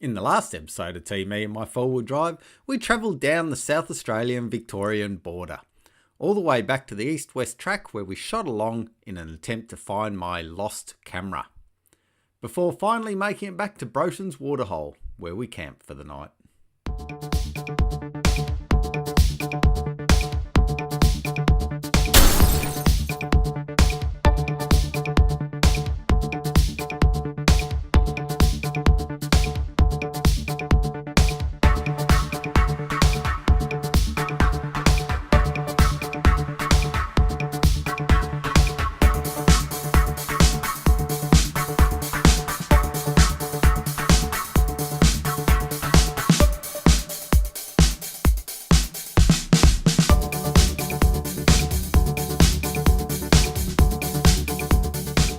In the last episode of Team Me and My 4-Wheel Drive, we travelled down the South Australian-Victorian border, all the way back to the east-west track where we shot along in an attempt to find my lost camera, before finally making it back to Broton's Waterhole, where we camped for the night.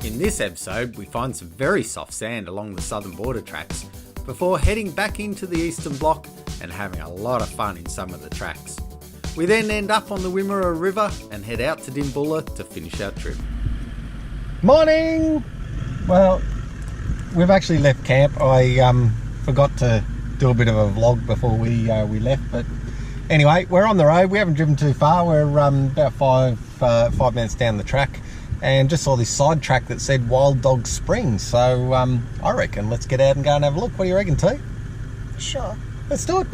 In this episode, we find some very soft sand along the southern border tracks before heading back into the eastern block and having a lot of fun in some of the tracks. We then end up on the Wimmera River and head out to Dimbulla to finish our trip. Morning! Well, we've actually left camp. I forgot to do a bit of a vlog before we left, but anyway, we're on the road. We haven't driven too far. We're about five minutes down the track, and just saw this side track that said Wild Dog Springs. So I reckon let's get out and go and have a look. What do you reckon, T? Sure. Let's do it.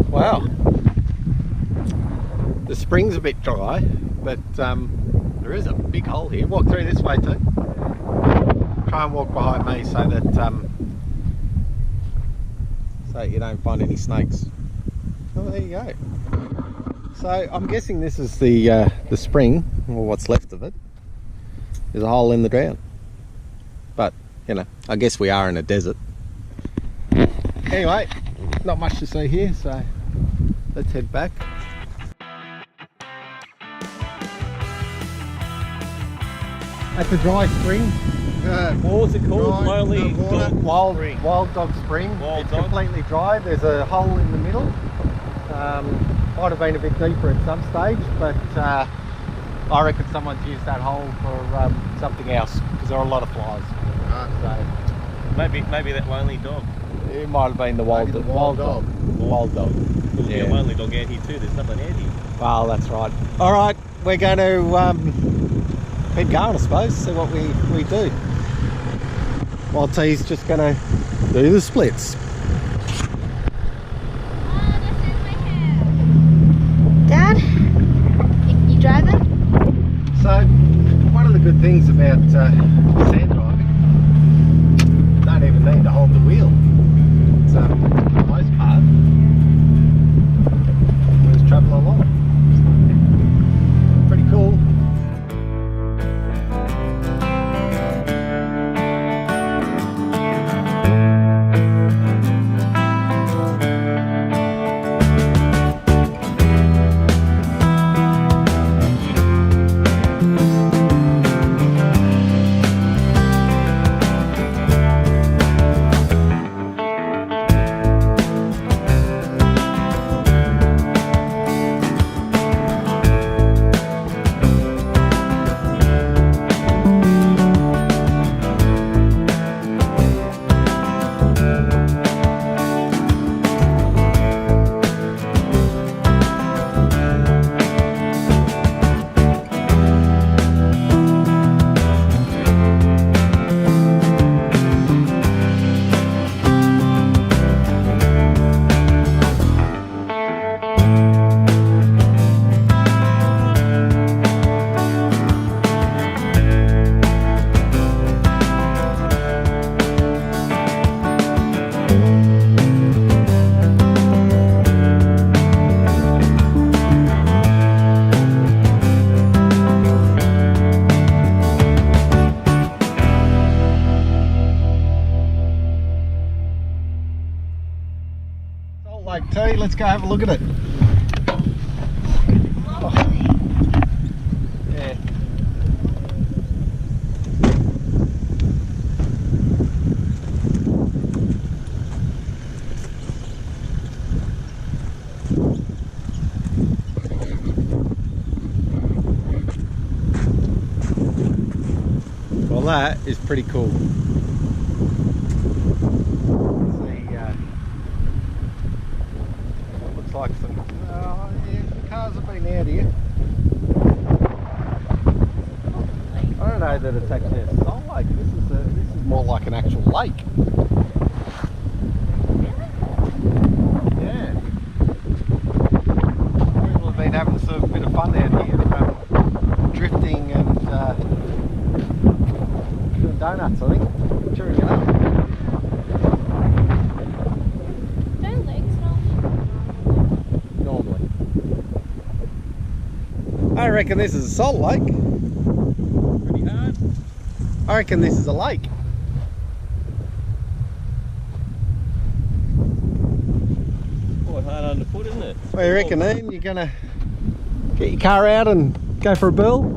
Wow. The spring's a bit dry, but there is a big hole here. Walk through this way, too. Try and walk behind me so that you don't find any snakes. Oh, there you go. So I'm guessing this is the spring, or what's left of it. There's a hole in the ground, but you know, I guess we are in a desert. Anyway, not much to see here, so let's head back. At the dry spring. What was it called? Lonely Dog Wild Dog Spring. It's completely dry. There's a hole in the middle. Might have been a bit deeper at some stage, but I reckon someone's used that hole for something else, because there are a lot of flies. So Maybe that lonely dog. it might have been the wild dog. Wild dog. There'll be a lonely dog out here too. There's nothing out here. Well, that's right. All right, we're going to keep going, I suppose, see what we do. While T's just going to do the splits. Dad, you driving? So, one of the good things about sand driving, you don't even need to hold the wheel. It's, for the most part, you just travel along. Pretty cool. Lake T, let's go have a look at it. Oh. Yeah. Well, that is pretty cool. that it's actually a salt lake. This is more like an actual lake. Yeah. People have been having sort of a bit of fun out here, drifting and doing donuts, I think. Cheering it up. Don't legs Normally. I reckon this is a salt lake. Pretty hard. I reckon this is a lake. Quite hard underfoot, isn't it? What do you reckon, Ian? You're gonna get your car out and go for a bill?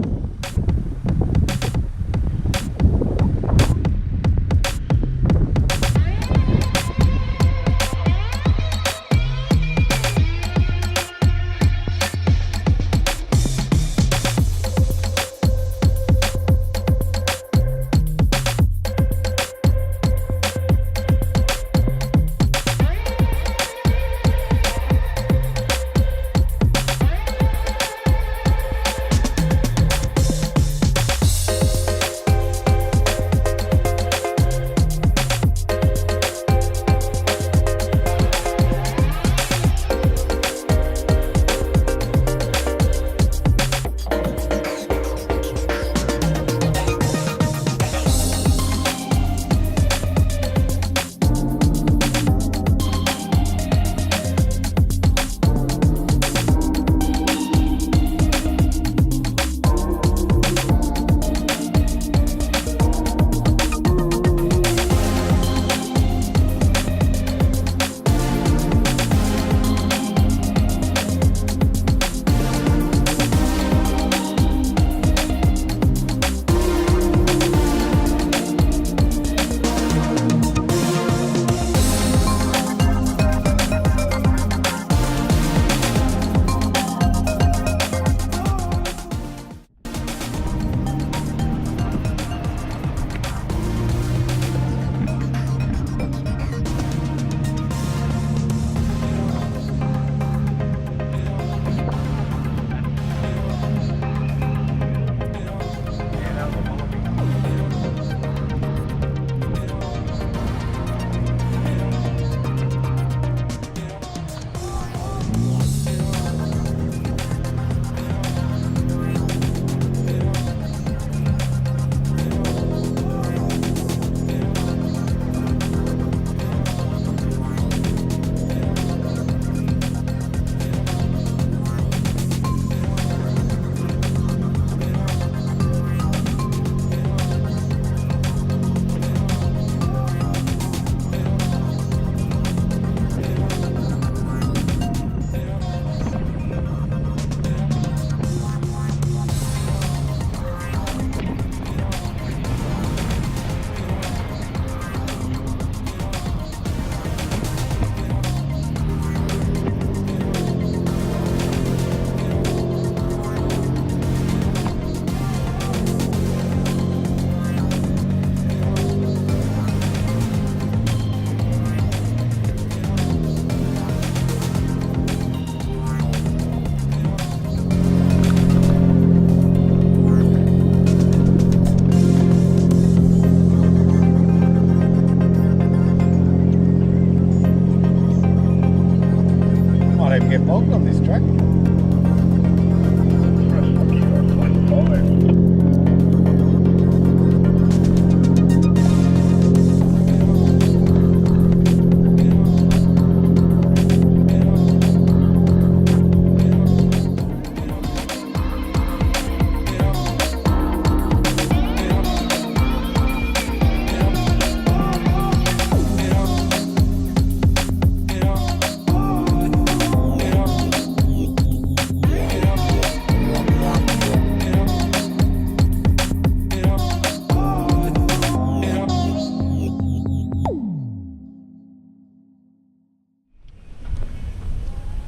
Get bogged on this track.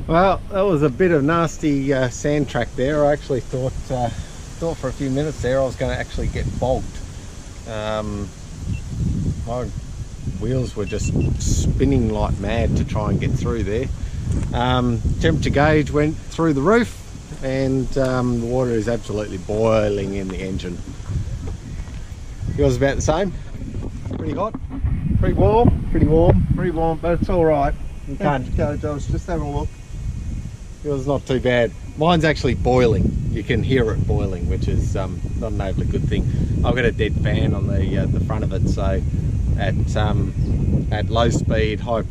Well, that was a bit of nasty sand track there. I actually thought for a few minutes there I was going to actually get bogged. My wheels were just spinning like mad to try and get through there. Temperature gauge went through the roof, and the water is absolutely boiling in the engine. Yours about the same? Pretty hot? Pretty warm? Pretty warm, but it's all right. You can't go, Josh. Just have a look. Yours is not too bad. Mine's actually boiling. You can hear it boiling, which is not an overly good thing. I've got a dead fan on the front of it, so at low speed, high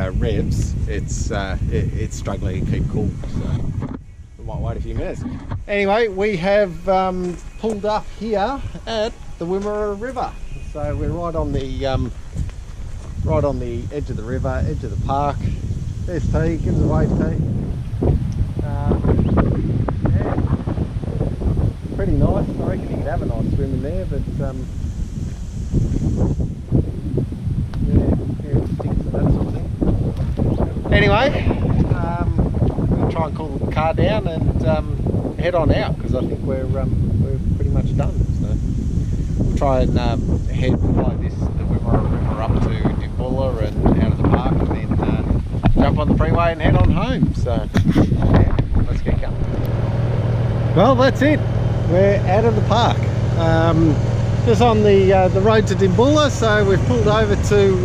revs, it's struggling to keep cool. So we might wait a few minutes. Anyway, we have pulled up here at the Wimmera River. So we're right on the edge of the river, edge of the park. There's T, give us a wave, T. Yeah, pretty nice. I reckon you could have a nice swim in there, but yeah, sticks and that sort of thing. Anyway, we'll try and cool the car down and head on out, because I think we're pretty much done. So we'll try and head like this, the Wimmera River up to Dimbulla and out of the park, and then jump on the freeway and head on home. So yeah, let's get going. Well, that's it. We're out of the park. Just on the road to Dimbulla, so we've pulled over to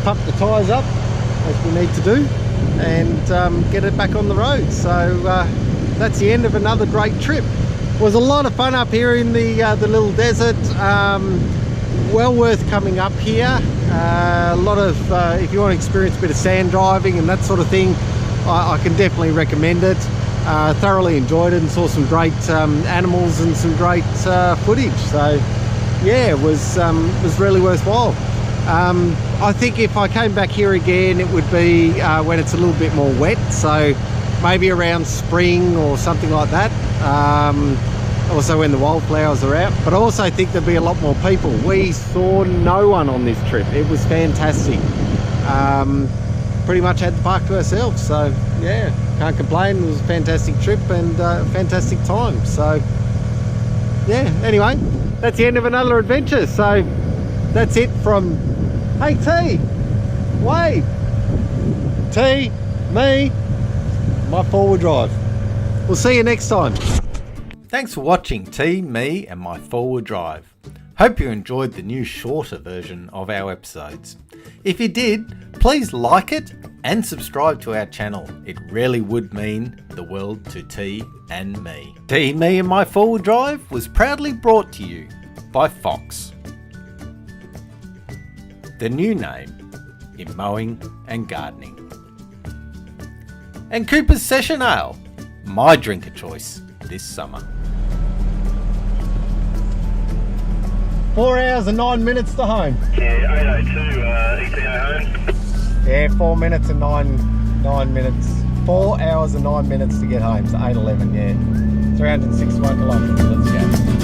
pump the tyres up as we need to do and get it back on the road. So that's the end of another great trip. It was a lot of fun up here in the little desert. Well worth coming up here. A lot of if you want to experience a bit of sand driving and that sort of thing, I can definitely recommend it. Thoroughly enjoyed it and saw some great animals and some great footage. So yeah, it was really worthwhile. I think if I came back here again, it would be when it's a little bit more wet, so maybe around spring or something like that. Also when the wildflowers are out, but I also think there'd be a lot more people. We saw no one on this trip. It was fantastic. Pretty much had the park to ourselves, so yeah, can't complain. It was a fantastic trip and fantastic time. So yeah, anyway, that's the end of another adventure. So that's it from, hey T, wave, T, me, my four-wheel drive. We'll see you next time. Thanks for watching T, me and my four-wheel drive. Hope you enjoyed the new shorter version of our episodes. If you did, please like it and subscribe to our channel. It really would mean the world to T and me. T, me and my four-wheel drive was proudly brought to you by Fox, the new name in mowing and gardening, and Cooper's Session Ale, my drink of choice this summer. 4 hours and 9 minutes to home. Yeah, 8:02 ETA home. Yeah, 4 minutes and 9 minutes. 4 hours and 9 minutes to get home. So 8:11, yeah. 361 kilometres. Let's go.